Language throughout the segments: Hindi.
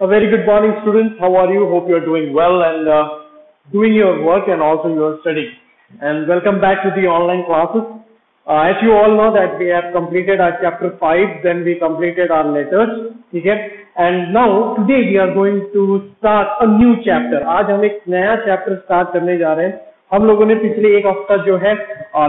A very good morning, students. How are you? Hope you are doing well and doing your work and also your studying. And welcome back to the online classes. As you all know that we have completed our chapter 5, then we completed our letters. Okay? And now today we are going to start a new chapter. आज हम एक नया chapter start करने जा रहे हैं. हम लोगों ने पिछले एक हफ्ता जो है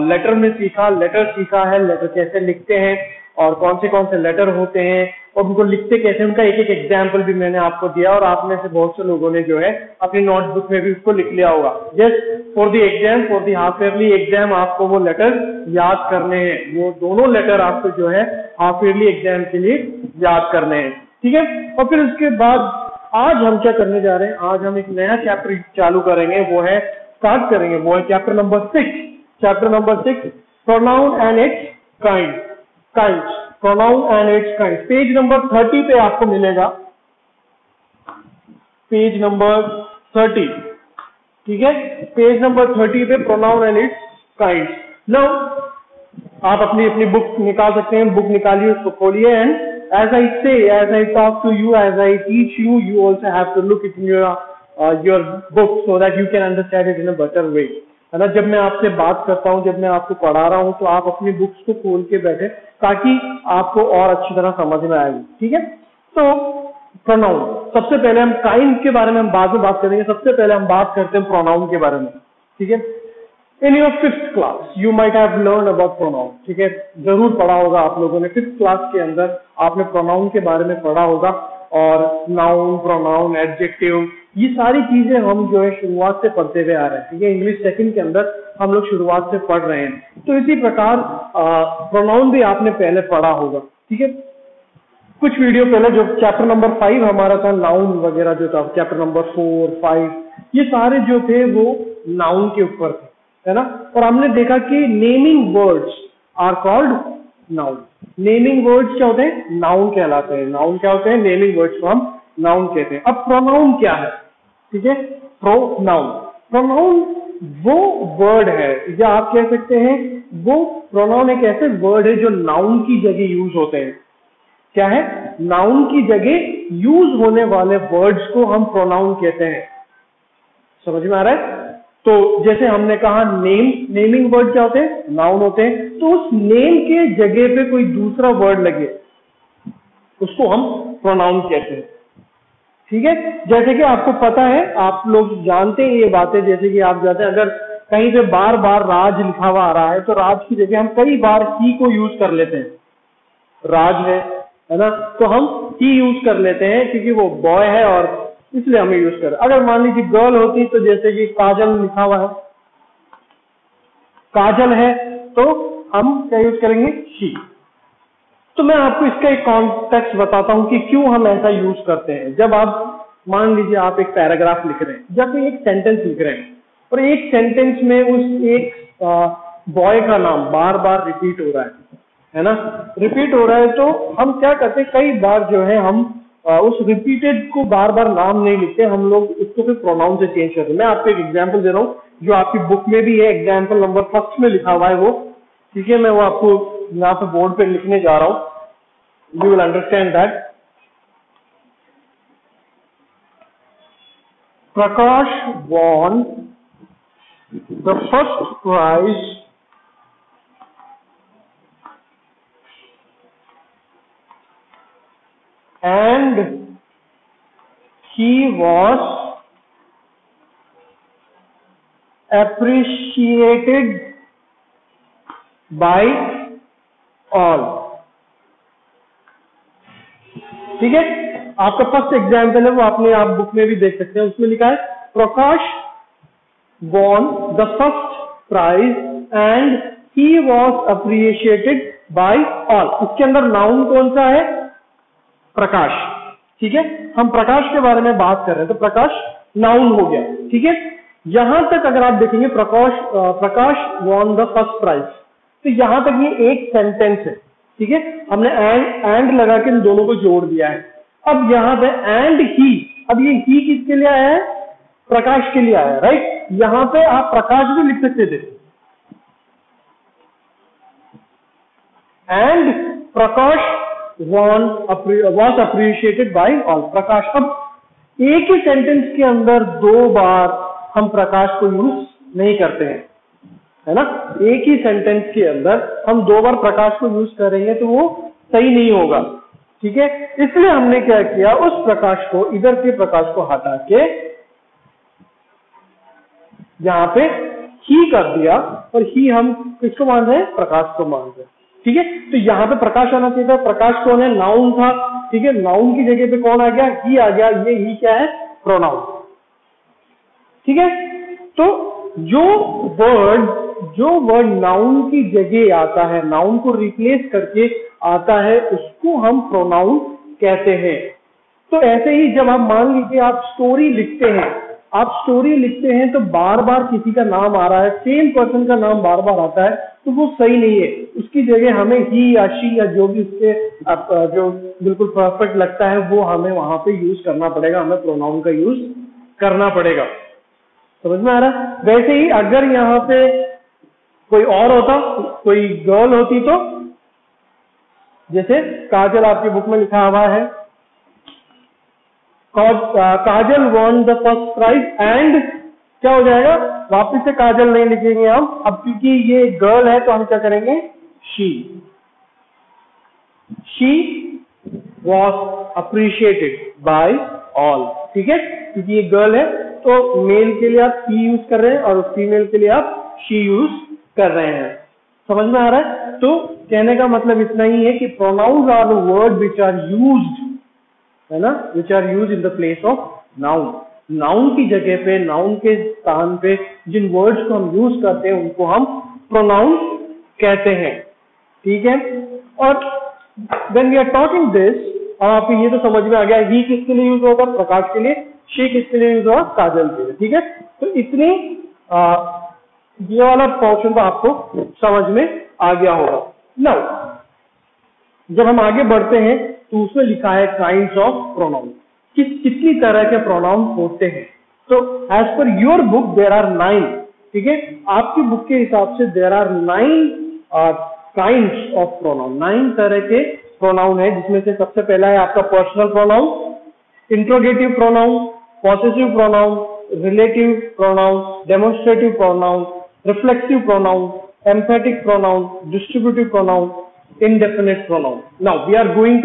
लेटर में सीखा, लेटर सीखा है, लेटर कैसे लिखते हैं और कौन से लेटर होते हैं और उनको लिखते कैसे, उनका एक एक एग्जाम्पल भी मैंने आपको दिया और आप में से बहुत से लोगों ने जो है अपनी नोटबुक में भी उसको लिख लिया होगा. Just for the exam, for the half yearly exam आपको वो लेटर याद करने हैं. वो दोनों लेटर आपको जो है हाफ ईयरली एग्जाम के लिए याद करने हैं. ठीक है. और फिर उसके बाद आज हम क्या करने जा रहे हैं, आज हम एक नया चैप्टर चालू करेंगे, वो है स्टार्ट करेंगे, वो है chapter number 6. Chapter number 6, pronoun and it's kinds. Pronoun and it's kinds. Page number 30 पे आपको मिलेगा, पेज नंबर 30. ठीक है. पेज नंबर 30 पे pronoun and it's kinds. Now आप अपनी अपनी बुक निकाल सकते हैं. बुक निकालिए, उसको खोलिए and as I say, as I talk to you, as I teach you, you also have to look it in your book so that you can understand it in a better way. है ना. जब मैं आपसे बात करता हूँ, जब मैं आपको पढ़ा रहा हूँ, तो आप अपनी बुक्स को खोल के बैठे ताकि आपको और अच्छी तरह समझ में आएगी. ठीक है. तो प्रोनाउन, सबसे पहले हम काइंड के बारे में हम बाद में बात करेंगे. सबसे पहले हम बात करते हैं प्रोनाउन के बारे में. ठीक है. In your 5th class you might have learn about pronoun. ठीक है. जरूर पढ़ा होगा आप लोगों ने. 5th क्लास के अंदर आपने प्रोनाउन के बारे में पढ़ा होगा और नाउन, प्रोनाउन, एडजेक्टिव, ये सारी चीजें हम जो है शुरुआत से पढ़ते हुए आ रहे हैं. ठीक है. इंग्लिश सेकंड के अंदर हम लोग शुरुआत से पढ़ रहे हैं. तो इसी प्रकार प्रोनाउन भी आपने पहले पढ़ा होगा. ठीक है. कुछ वीडियो पहले जो चैप्टर नंबर 5 हमारा था, नाउन वगैरह जो था, चैप्टर नंबर 4, 5, ये सारे जो थे वो नाउन के ऊपर थे, है ना. और हमने देखा कि naming words are called noun. Naming words क्या होते हैं? नाउन कहलाते हैं. नाउन क्या होते हैं? नेमिंग वर्ड्स को हम नाउन कहते हैं. अब प्रोनाउन क्या है? ठीक है. प्रोनाउन वो वर्ड है, या आप कह सकते हैं वो प्रोनाउन एक ऐसे वर्ड है जो नाउन की जगह यूज होते हैं. क्या है? नाउन की जगह यूज होने वाले वर्ड्स को हम प्रोनाउन कहते हैं. समझ में आ रहा है? तो जैसे हमने कहा नेमिंग वर्ड क्या होते हैं? नाउन होते हैं. तो उस नेम के जगह पे कोई दूसरा वर्ड लगे उसको हम प्रोनाउन कहते हैं. ठीक है. जैसे कि आपको पता है, आप लोग जानते हैं ये बातें, जैसे कि आप जानते हैं अगर कहीं पे बार बार राज लिखा हुआ आ रहा है तो राज की जगह हम कई बार ही को यूज कर लेते हैं. राज है ना, तो हम ही यूज कर लेते हैं क्योंकि वो बॉय है और इसलिए हमें यूज कर. अगर मान लीजिए गर्ल होती तो जैसे कि काजल लिखा हुआ है, काजल है, तो हम क्या यूज करेंगे? शी. तो मैं आपको इसका एक कॉन्टेक्स्ट बताता हूं कि क्यों हम ऐसा यूज करते हैं. जब आप मान लीजिए आप एक पैराग्राफ लिख रहे हैं, जब एक सेंटेंस लिख रहे हैं और एक सेंटेंस में उस एक बॉय का नाम बार बार रिपीट हो रहा है ना, रिपीट हो रहा है, तो हम क्या करते हैं, कई बार जो है हम उस रिपीटेड को बार बार नाम नहीं लिखते, हम लोग उसको फिर प्रोनाउन से चेंज करते हैं. मैं आपको एक एग्जांपल दे रहा हूँ जो आपकी बुक में भी है, एग्जांपल नंबर 1 में लिखा हुआ है वो. ठीक है. मैं वो आपको यहाँ पे बोर्ड पे लिखने जा रहा हूँ. You will understand that. Prakash won the first prize and he was appreciated by all. ठीक है. आपका फर्स्ट एग्जाम्पल है वो, आप बुक में भी देख सकते हैं. उसमें लिखा है प्रकाश won the first prize and he was appreciated by all. इसके अंदर नाउन कौन सा है? प्रकाश. ठीक है. हम प्रकाश के बारे में बात कर रहे हैं तो प्रकाश नाउन हो गया. ठीक है. यहां तक अगर आप देखेंगे प्रकाश won the first prize, तो यहां तक ये एक सेंटेंस है. ठीक है. हमने एंड लगा के इन दोनों को जोड़ दिया है. अब यहां पे एंड ही, अब ये ही किसके लिए आया है? प्रकाश के लिए आया है. राइट. यहां पे आप प्रकाश भी लिख सकते थे. And Prakash was appreciated by all. प्रकाश. अब एक ही सेंटेंस के अंदर 2 बार हम प्रकाश को यूज नहीं करते हैं, है ना। एक ही सेंटेंस के अंदर हम 2 बार प्रकाश को यूज करेंगे तो वो सही नहीं होगा, ठीक है। इसलिए हमने क्या किया, उस प्रकाश को, इधर के प्रकाश को हटा के यहां पे ही कर दिया, और ही हम किसको मान रहे हैं, प्रकाश को मान रहे हैं, ठीक है। तो यहाँ पे प्रकाश आना चाहिए था, प्रकाश कौन है, नाउन था, ठीक है। नाउन की जगह पे कौन आ गया, ही आ गया। ये ही क्या है, प्रोनाउन, ठीक है। तो जो वर्ड नाउन की जगह आता है, नाउन को रिप्लेस करके आता है, उसको हम प्रोनाउन कहते हैं। तो ऐसे ही जब आप मान लीजिए आप स्टोरी लिखते हैं, तो बार बार किसी का नाम आ रहा है, सेम पर्सन का नाम बार बार आता है, तो वो सही नहीं है। उसकी जगह हमें ही या शी या जो भी उसके जो बिल्कुल परफेक्ट लगता है वो हमें वहां पे यूज करना पड़ेगा, हमें प्रोनाउन का यूज करना पड़ेगा। समझ में आ रहा है। वैसे ही अगर यहाँ पे कोई और होता, कोई गर्ल होती, तो जैसे काजल आपकी बुक में लिखा हुआ है, Kajal won the first prize, and क्या हो जाएगा, वापिस से काजल नहीं लिखेंगे हम, अब क्योंकि ये गर्ल है तो हम क्या करेंगे, she was appreciated by all, ठीक है। क्योंकि ये गर्ल है तो मेल के लिए आप ही यूज कर रहे हैं और फीमेल के लिए आप शी यूज कर रहे हैं। समझ में आ रहा है। तो कहने का मतलब इतना ही है कि pronouns are the word which are used, है ना, which are use in the place of noun. Noun की जगह पे, नाउन के स्थान पे जिन वर्ड्स को हम यूज करते हैं उनको हम प्रोनाउन कहते हैं, ठीक है। और when we are talking this, आप ये तो समझ में आ गया, ही किसके लिए यूज होगा, प्रकाश के लिए, शी किसके लिए यूज होगा, काजल के लिए, ठीक है। तो इतनी ये वाला पोर्शन तो आपको समझ में आ गया होगा। नाउ जब हम आगे बढ़ते हैं तो उसमें लिखा है काइंड्स ऑफ प्रोनाउन, कितनी तरह के प्रोनाउन होते हैं। तो as per your book there are 9, ठीक है। आपकी बुक के हिसाब से there are 9 kinds of pronoun, 9 तरह के प्रोनाउन है, जिसमें से सबसे पहला है आपका personal pronoun, interrogative pronoun, possessive pronoun, relative pronoun, demonstrative pronoun, reflexive pronoun, emphatic pronoun, distributive pronoun, indefinite pronoun. Now we are going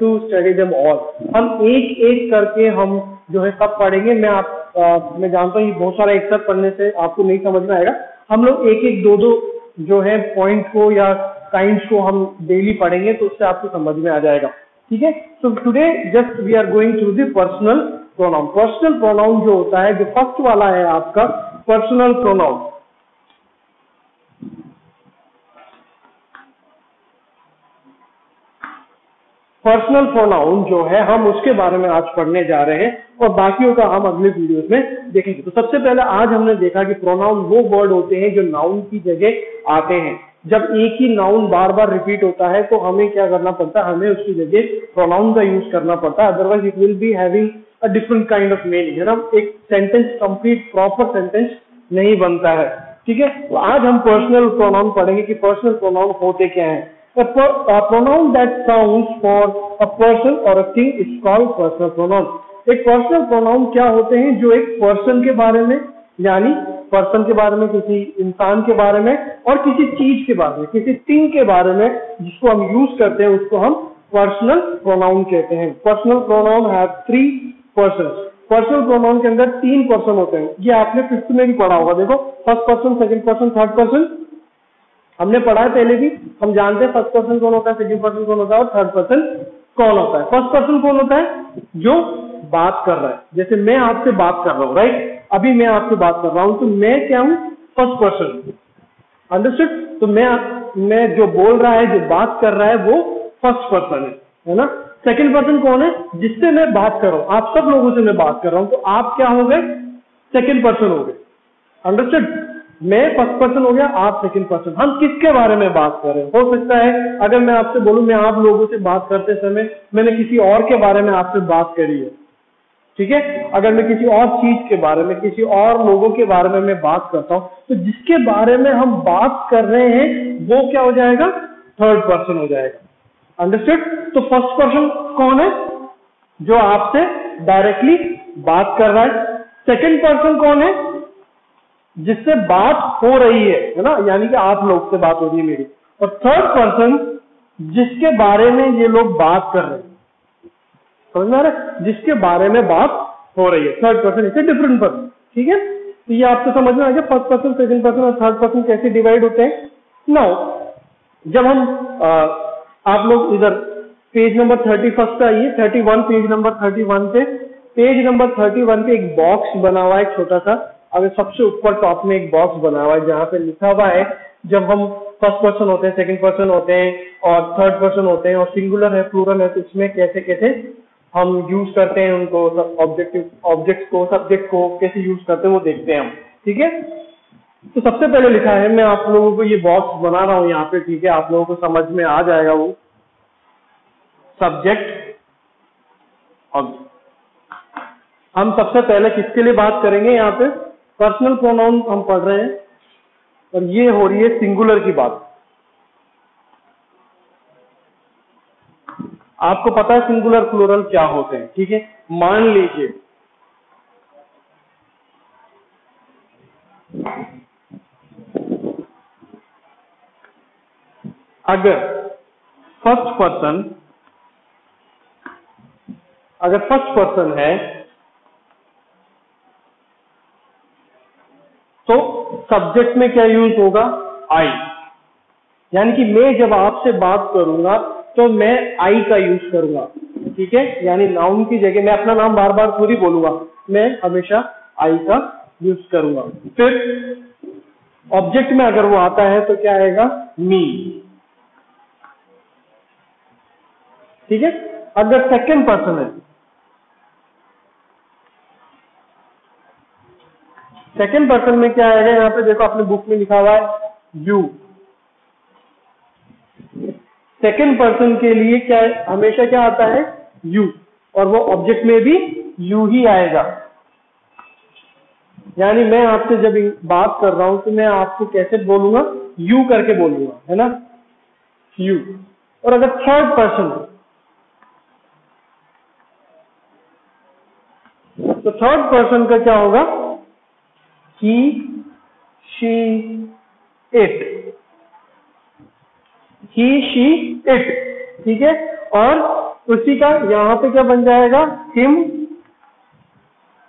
to study them all. हम एक एक करके हम जो है सब पढ़ेंगे। मैं जानता हूँ ये बहुत सारा एक साथ पढ़ने से आपको नहीं समझ में आएगा। हम लोग एक एक दो जो है पॉइंट को या काइंड्स को हम डेली पढ़ेंगे, तो उससे आपको समझ में आ जाएगा, ठीक है। So today just we are going through the personal pronoun. Personal pronoun जो होता है, जो फर्स्ट वाला है आपका पर्सनल प्रोनाउन, पर्सनल प्रोनाउन जो है हम उसके बारे में आज पढ़ने जा रहे हैं, और बाकियों का हम अगले वीडियोस में देखेंगे। तो सबसे पहले आज हमने देखा कि प्रोनाउन वो वर्ड होते हैं जो नाउन की जगह आते हैं। जब एक ही नाउन बार बार रिपीट होता है तो हमें क्या करना पड़ता है, हमें उसकी जगह प्रोनाउन का यूज करना पड़ता है, otherwise it will be having a different kind of meaning, है ना। एक सेंटेंस कंप्लीट प्रॉपर सेंटेंस नहीं बनता है, ठीक है। तो आज हम पर्सनल प्रोनाउन पढ़ेंगे कि पर्सनल प्रोनाउन होते क्या हैं। A pronoun that sounds for a person or a thing is called personal pronoun. एक पर्सनल प्रोनाउन क्या होते हैं, जो एक पर्सन के बारे में, यानी पर्सन के बारे में, किसी इंसान के बारे में, और किसी चीज के बारे में, किसी थिंग के बारे में जिसको हम यूज करते हैं, उसको हम पर्सनल प्रोनाउन कहते हैं। Personal pronoun have 3 persons. Personal pronoun के अंदर 3 पर्सन होते हैं। ये आपने 5th में भी पढ़ा होगा। देखो, first person, second person, third person हमने पढ़ा है पहले भी। हम जानते हैं फर्स्ट पर्सन कौन होता है, सेकंड पर्सन कौन होता है और थर्ड पर्सन कौन होता है। फर्स्ट पर्सन कौन होता है, जो बात कर रहा है। जैसे मैं आपसे बात कर रहा हूं, राइट, अभी मैं आपसे बात कर रहा हूं, तो मैं क्या हूं, फर्स्ट पर्सन, अंडरस्टूड। तो मैं जो बोल रहा है, जो बात कर रहा है, वो फर्स्ट पर्सन है ना। सेकंड पर्सन कौन है, जिससे मैं बात कर रहा हूं, आप सब लोगों से मैं बात कर रहा हूं, तो आप क्या हो गए, सेकंड पर्सन हो गए, अंडरस्टूड। मैं फर्स्ट पर्सन हो गया, आप सेकंड पर्सन। हम किसके बारे में बात कर रहे हैं। हो सकता है अगर मैं आपसे बोलूं, मैं आप लोगों से बात करते समय मैंने किसी और के बारे में आपसे बात करी है, ठीक है। अगर मैं किसी और चीज के बारे में, किसी और लोगों के बारे में मैं बात करता हूं, तो जिसके बारे में हम बात कर रहे हैं वो क्या हो जाएगा, थर्ड पर्सन हो जाएगा, अंडरस्टूड। तो फर्स्ट पर्सन कौन है, जो आपसे डायरेक्टली बात कर रहा है। सेकंड पर्सन कौन है? जिससे बात हो रही है ना, यानी कि आप लोग से बात हो रही है मेरी। और थर्ड पर्सन जिसके बारे में ये लोग बात कर रहे हैं, समझ में आ रहा है? जिसके बारे में बात हो रही है, थर्ड पर्सन इसे डिफरेंट पर्सन। ठीक है, तो ये आपको समझ में आ गया फर्स्ट पर्सन, सेकंड पर्सन और थर्ड पर्सन कैसे डिवाइड होते हैं। नाउ जब हम आप लोग इधर पेज नंबर 31 पे आइए, 31 पेज नंबर 31 पे, पेज नंबर 31 पे एक बॉक्स बना हुआ है छोटा सा। अगर सबसे ऊपर टॉप में एक बॉक्स बना हुआ है जहां पे लिखा हुआ है जब हम फर्स्ट पर्सन होते हैं, सेकंड पर्सन होते हैं और थर्ड पर्सन होते हैं और सिंगुलर है प्लूरल है, तो इसमें कैसे कैसे हम यूज करते हैं उनको, ऑब्जेक्ट को, सब्जेक्ट को कैसे यूज करते हैं वो देखते हैं हम। ठीक है, तो सबसे पहले लिखा है, मैं आप लोगों को ये बॉक्स बना रहा हूं यहाँ पे, ठीक है, आप लोगों को समझ में आ जाएगा वो। सब्जेक्ट ऑब्जेक्ट, हम सबसे पहले किसके लिए बात करेंगे? यहाँ पे पर्सनल प्रोनाउन हम पढ़ रहे हैं और ये हो रही है सिंगुलर की बात। आपको पता है सिंगुलर प्लूरल क्या होते हैं। ठीक है, मान लीजिए अगर फर्स्ट पर्सन है तो सब्जेक्ट में क्या यूज होगा? आई। यानी कि मैं जब आपसे बात करूंगा तो मैं आई का यूज करूंगा। ठीक है, यानी नाउन की जगह मैं अपना नाम बार बार थोड़ी बोलूंगा, मैं हमेशा आई का यूज करूंगा। फिर ऑब्जेक्ट में अगर वो आता है तो क्या आएगा? मी। ठीक है, अगर सेकंड पर्सन है, सेकंड पर्सन में क्या आएगा? यहाँ पे देखो अपने बुक में लिखा हुआ है यू। सेकंड पर्सन के लिए क्या हमेशा क्या आता है? यू, और वो ऑब्जेक्ट में भी यू ही आएगा। यानी मैं आपसे जब बात कर रहा हूं तो मैं आपको कैसे बोलूंगा? यू करके बोलूंगा, है ना, यू। और अगर थर्ड पर्सन है तो थर्ड पर्सन का क्या होगा? He, she, it. He, she, it. ठीक है, और उसी का यहां पे क्या बन जाएगा? हिम,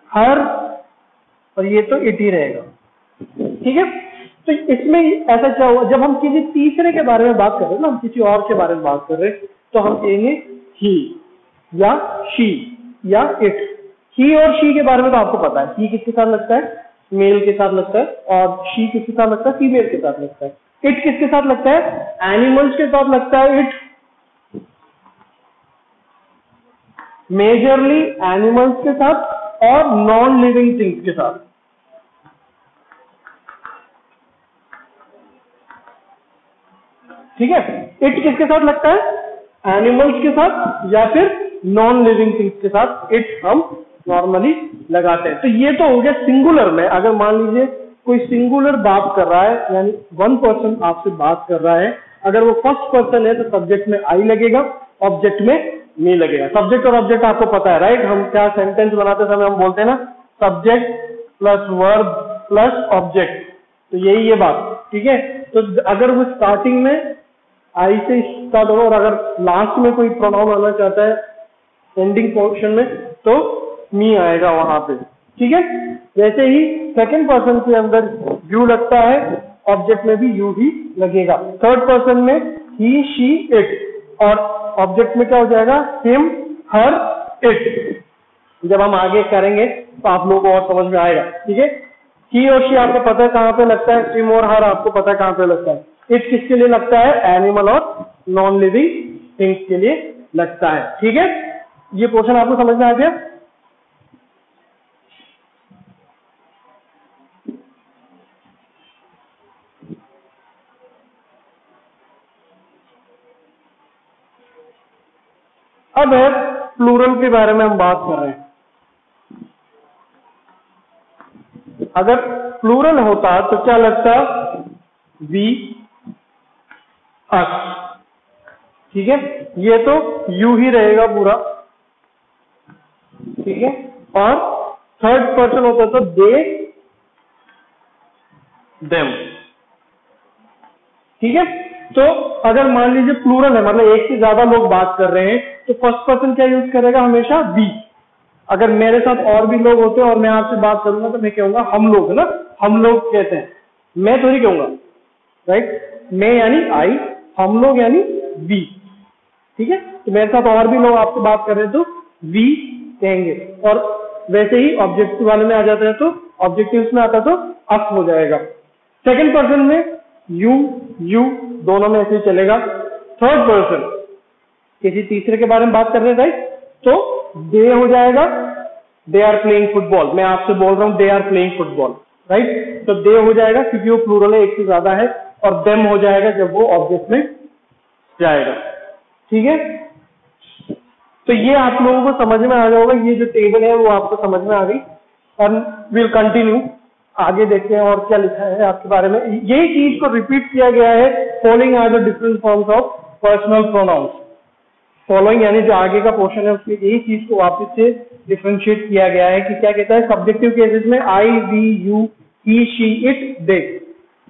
हर, और ये तो इट ही रहेगा। ठीक है, तो इसमें ऐसा क्या हुआ? जब हम किसी तीसरे के बारे में बात कर रहे हैं ना, हम किसी और के बारे में बात कर रहे हैं, तो हम कहेंगे ही या शी या इट। ही और शी के बारे में तो आपको पता है, ही किसके साथ लगता है? मेल के साथ लगता है, और शी किसके साथ लगता है? फीमेल के साथ लगता है। इट किसके साथ लगता है? एनिमल्स के साथ लगता है इट, मेजरली एनिमल्स के साथ और नॉन लिविंग थिंग्स के साथ। ठीक है, इट किसके साथ लगता है? एनिमल्स के साथ या फिर नॉन लिविंग थिंग्स के साथ इट हम नॉर्मली लगाते हैं। तो ये तो हो गया सिंगुलर में। अगर मान लीजिए कोई सिंगुलर बात कर रहा है, यानी वन पर्सन आपसे बात कर रहा है, अगर वो फर्स्ट पर्सन है तो सब्जेक्ट में आई लगेगा, ऑब्जेक्ट में मी लगेगा। सब्जेक्ट और ऑब्जेक्ट आपको पता है, राइट? हम क्या सेंटेंस बनाते समय हम बोलते हैं ना, subject plus verb plus object, तो यही ये बात। ठीक है, तो अगर वो स्टार्टिंग में आई से स्टार्ट होगा और अगर लास्ट में कोई प्रोनाउन आना चाहता है एंडिंग पोर्शन में, तो मी आएगा वहां पे। ठीक है, वैसे ही सेकंड पर्सन के अंदर यू लगता है, ऑब्जेक्ट में भी यू ही लगेगा। थर्ड पर्सन में ही, शी, इट, और ऑब्जेक्ट में क्या हो जाएगा? Him, her, it. जब हम आगे करेंगे तो आप लोगों को और समझ में आएगा। ठीक है, ही और शी आपको पता है कहां पे लगता है, हिम और हर आपको पता है कहां पे लगता है, इट किसके लिए लगता है? एनिमल और नॉन लिविंग थिंग्स के लिए लगता है। ठीक है, ये पोर्शन आपको समझ में आ गया? अब है प्लूरल के बारे में हम बात कर रहे हैं। अगर प्लूरल होता तो क्या लगता? वी, अस। ठीक है, ये तो यू ही रहेगा पूरा, ठीक है, और थर्ड पर्सन होता है तो दे देम, ठीक है। तो अगर मान लीजिए प्लूरल है, मतलब एक से ज्यादा लोग बात कर रहे हैं, तो फर्स्ट पर्सन क्या यूज करेगा हमेशा, वी। अगर मेरे साथ और भी लोग होते हैं और मैं आपसे बात करूंगा तो मैं कहूंगा हम लोग, है ना, हम लोग कहते हैं, मैं थोड़ी कहूंगा, राइट। मैं यानी आई, हम लोग यानी वी, ठीक है। तो मेरे साथ और भी लोग आपसे बात कर रहे हैं तो वी कहेंगे। और वैसे ही ऑब्जेक्टिव वाले में आ जाता है तो ऑब्जेक्टिव्स में आता है तो अस हो जाएगा। सेकंड पर्सन में यू दोनों में ऐसे ही चलेगा। थर्ड पर्सन किसी तीसरे के बारे में बात कर रहे हैं, राइट, तो दे हो जाएगा, दे आर प्लेइंग फुटबॉल। मैं आपसे बोल रहा हूं they are playing football, right, तो दे हो जाएगा क्योंकि वो प्लूरल है, एक से ज्यादा है, और देम हो जाएगा जब वो ऑब्जेक्ट में जाएगा, ठीक है। तो ये आप लोगों को समझ में आ जाएगा, ये जो टेबल है वो आपको समझ में आ गई। और विल कंटिन्यू, आगे देखते हैं और क्या लिखा है आपके बारे में। यही चीज को रिपीट किया गया है, following are the different forms of personal pronouns. Following यानी जो आगे का पोर्शन है उसमें यही चीज को वापस से डिफरेंशिएट किया गया है कि क्या कहता है, सब्जेक्टिव केसेस में I, we, you, he, she, it, they,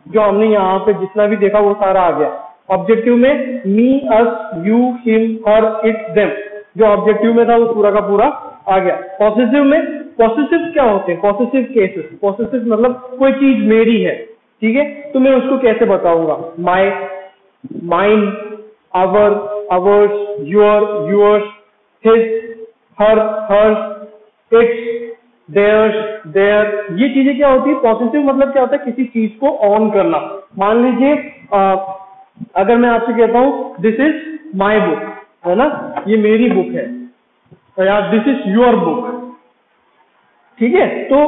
जो हमने यहाँ पे जितना भी देखा वो सारा आ गया। ऑब्जेक्टिव में me, us, you, him, her, it, them, जो ऑब्जेक्टिव में था वो पूरा का पूरा आ गया। पॉसेसिव में, पॉसेसिव क्या होते हैं, पॉसेसिव केसेस, पॉसेसिव मतलब कोई चीज मेरी है, ठीक है, तो मैं उसको कैसे बताऊंगा, my, mine, our, ours, your, yours, his, her, hers, its, theirs, their, ये चीजें क्या होती है, पॉसेसिव मतलब क्या होता है, किसी चीज को ऑन करना। मान लीजिए अगर मैं आपसे कहता हूं दिस इज माई बुक, है ना, ये मेरी बुक है, या दिस इज योर बुक, ठीक है। तो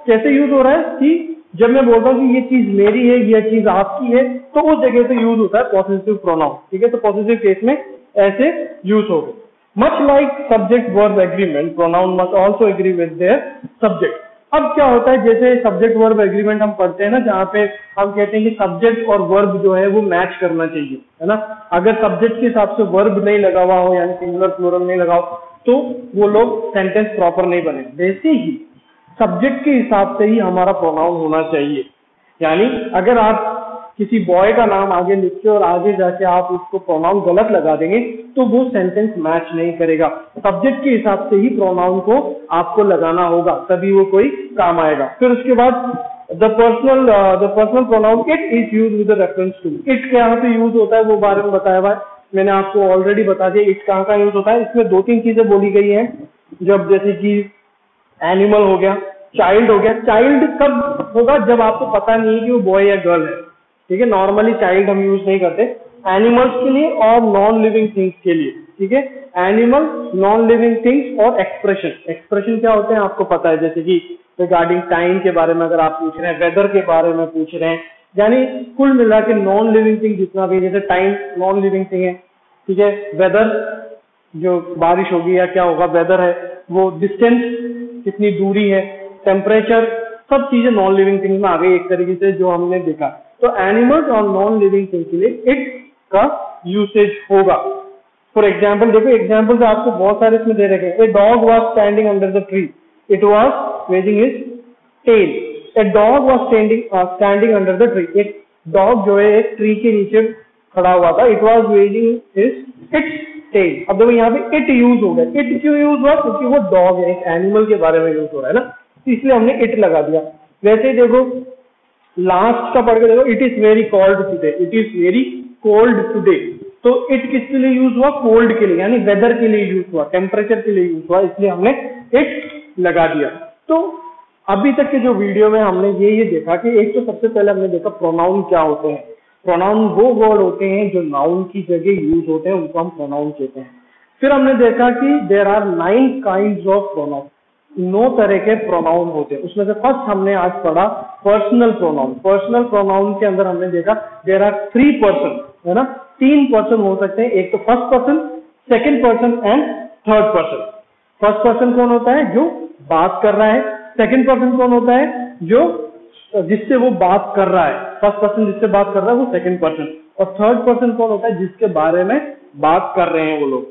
कैसे यूज हो रहा है कि जब मैं बोलता हूं कि ये चीज मेरी है, ये चीज आपकी है, तो उस जगह से यूज होता है पॉसेसिव प्रोनाउन, ठीक है। तो पॉसेसिव केस में ऐसे यूज हो गए। Much like subject verb agreement, pronoun must also agree with their subject. अब क्या होता है, जैसे सब्जेक्ट वर्ब एग्रीमेंट हम पढ़ते हैं ना, जहाँ पे हम कहते हैं कि सब्जेक्ट और वर्ब जो है वो मैच करना चाहिए, है ना। अगर सब्जेक्ट के हिसाब से वर्ब नहीं लगा हुआ हो, यानी सिंगुलर प्लूरल नहीं लगा हो, तो वो लोग सेंटेंस प्रॉपर नहीं बने। वैसे ही सब्जेक्ट के हिसाब से ही हमारा प्रोनाउन होना चाहिए। यानी अगर आप किसी बॉय का नाम आगे लिख के और आगे जाके आप उसको प्रोनाउन गलत लगा देंगे तो वो सेंटेंस मैच नहीं करेगा। सब्जेक्ट के हिसाब से ही प्रोनाउन को आपको लगाना होगा, तभी वो कोई काम आएगा। फिर उसके बाद the personal pronoun it is used with reference to. It कहाँ पे यूज होता है वो बारे में बताया हुआ है, मैंने आपको ऑलरेडी बता दिया इट कहाँ का यूज होता है। इसमें दो तीन चीजें बोली गई हैं, जब जैसे कि एनिमल हो गया, चाइल्ड हो गया। चाइल्ड कब होगा, जब आपको पता नहीं है कि वो बॉय या गर्ल है, ठीक है। नॉर्मली चाइल्ड हम यूज नहीं करते, एनिमल्स के लिए और नॉन लिविंग थिंग्स के लिए, ठीक है। एनिमल, नॉन लिविंग थिंग्स और एक्सप्रेशन। एक्सप्रेशन क्या होते हैं आपको पता है, जैसे कि रिगार्डिंग टाइम के बारे में अगर आप पूछ रहे हैं, वेदर के बारे में पूछ रहे हैं, यानी कुल मिला के नॉन लिविंग थिंग जितना भी, जैसे टाइम नॉन लिविंग थिंग है, ठीक है। वेदर जो बारिश होगी या क्या होगा, वेदर है वो, डिस्टेंस कितनी दूरी है, टेम्परेचर, सब चीजें नॉन लिविंग थिंग्स में आ गई एक तरीके से जो हमने देखा। तो एनिमल्स और नॉन लिविंग थिंग के लिए इट का यूसेज होगा। फॉर एग्जाम्पल देखो, एग्जाम्पल आपको बहुत सारे इसमें दे रखे हैं। A dog was standing under the tree, it was wagging his tail. A dog was standing under the tree, एक डॉग जो है एक ट्री के नीचे खड़ा हुआ था, it was wagging his its tail. अब देखो यहाँ पे इट यूज हो गया। इट क्यों यूज हुआ, क्योंकि वो डॉग है, एक एनिमल के बारे में यूज हो रहा है ना, इसलिए हमने इट लगा दिया। वैसे ही देखो लास्ट का पढ़ के देखो, it is very cold today, it is very cold today. तो इट किसके लिए यूज हुआ, कोल्ड के लिए, यानी वेदर के लिए यूज हुआ, टेम्परेचर के लिए यूज हुआ, इसलिए हमने इट लगा दिया। तो अभी तक के जो वीडियो में हमने ये देखा कि एक तो सबसे पहले हमने देखा प्रोनाउन क्या होते हैं। प्रोनाउन वो वर्ड होते हैं जो नाउन की जगह यूज होते हैं, उनको हम प्रोनाउन कहते हैं। फिर हमने देखा कि there are 9 kinds of pronoun, 9 तरह के प्रोनाउन होते हैं। उसमें से फर्स्ट हमने आज पढ़ा पर्सनल प्रोनाउन। पर्सनल प्रोनाउन के अंदर हमने देखा देयर आर 3 पर्सन, है ना, 3 पर्सन हो सकते हैं, एक तो first person, second person and third person. First person कौन होता है, जो बात कर रहा है। सेकंड पर्सन कौन होता है, जो जिससे वो बात कर रहा है। फर्स्ट पर्सन जिससे बात कर रहा है वो सेकंड पर्सन, और थर्ड पर्सन कौन होता है, जिसके बारे में बात कर रहे हैं वो लोग।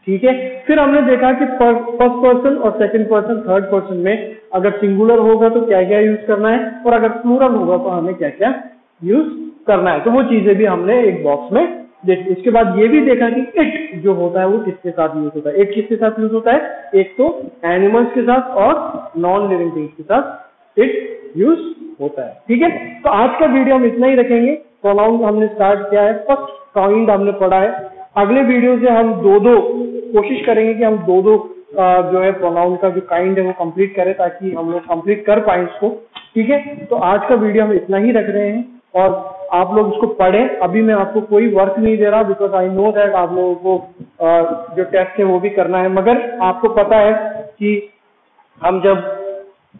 ठीक है। फिर हमने देखा कि फर्स्ट पर्सन और सेकंड पर्सन, थर्ड पर्सन में अगर सिंगुलर होगा तो क्या क्या यूज करना है, और अगर प्लूरल होगा तो हमें क्या क्या यूज करना है। तो वो चीजें भी हमने एक बॉक्स में देखी। इसके बाद ये भी देखा कि इट जो होता है वो किसके साथ यूज होता है। इट किसके साथ यूज होता है, एक तो एनिमल्स के साथ और नॉन लिविंग थिंग्स के साथ इट यूज होता है। ठीक है, तो आज का वीडियो हम इतना ही रखेंगे। प्रोनाउन हमने स्टार्ट किया है, फर्स्ट काइंड हमने पढ़ा है। अगले वीडियो से हम दो कोशिश करेंगे कि हम दो जो है प्रोनाउन का जो काइंड है वो कंप्लीट करें, ताकि हम लोग कंप्लीट कर पाए इसको। ठीक है, तो आज का वीडियो हम इतना ही रख रहे हैं और आप लोग इसको पढ़ें। अभी मैं आपको कोई वर्क नहीं दे रहा, बिकॉज आई नो दैट आप लोगों को जो टेस्ट है वो भी करना है। मगर आपको पता है कि हम जब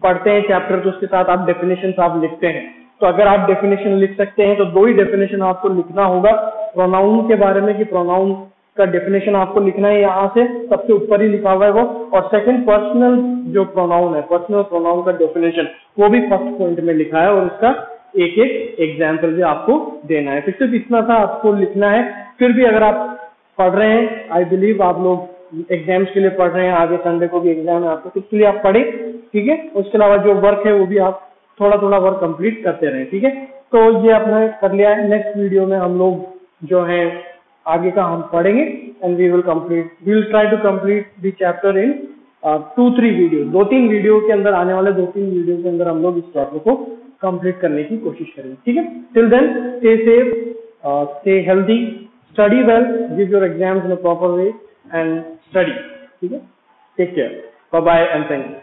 पढ़ते हैं चैप्टर तो उसके साथ आप डेफिनेशन आप लिखते हैं। तो अगर आप डेफिनेशन लिख सकते हैं तो दो ही डेफिनेशन आपको लिखना होगा प्रोनाउन के बारे में, कि प्रोनाउन का डेफिनेशन आपको लिखना है, यहाँ से सबसे ऊपर ही लिखा हुआ है वो। और सेकंड पर्सनल जो प्रोनाउन है, पर्सनल प्रोनाउन का डेफिनेशन वो भी फर्स्ट पॉइंट में लिखा है, और उसका एक एक एग्जाम्पल भी आपको देना है। फिर सिर्फ इतना था आपको लिखना है। फिर भी अगर आप पढ़ रहे हैं, आई बिलीव आप लोग एग्जाम्स के लिए पढ़ रहे हैं, आगे संडे को भी एग्जाम है आपको, तो इसके लिए आप पढ़ें। ठीक है, उसके अलावा जो वर्क है वो भी आप थोड़ा थोड़ा वर्क कंप्लीट करते रहें। ठीक है, तो ये आपने कर लिया है। नेक्स्ट वीडियो में हम लोग जो है आगे का हम पढ़ेंगे, and we will try to complete the chapter in 2-3 video. 2-3 video के अंदर, आने वाले 2-3 वीडियो के अंदर हम लोग इस चैप्टर को कंप्लीट करने की कोशिश करेंगे। ठीक है, till then stay safe, stay healthy, study well, give your exams in a proper way and study. ठीक है, take care, bye bye and thank you.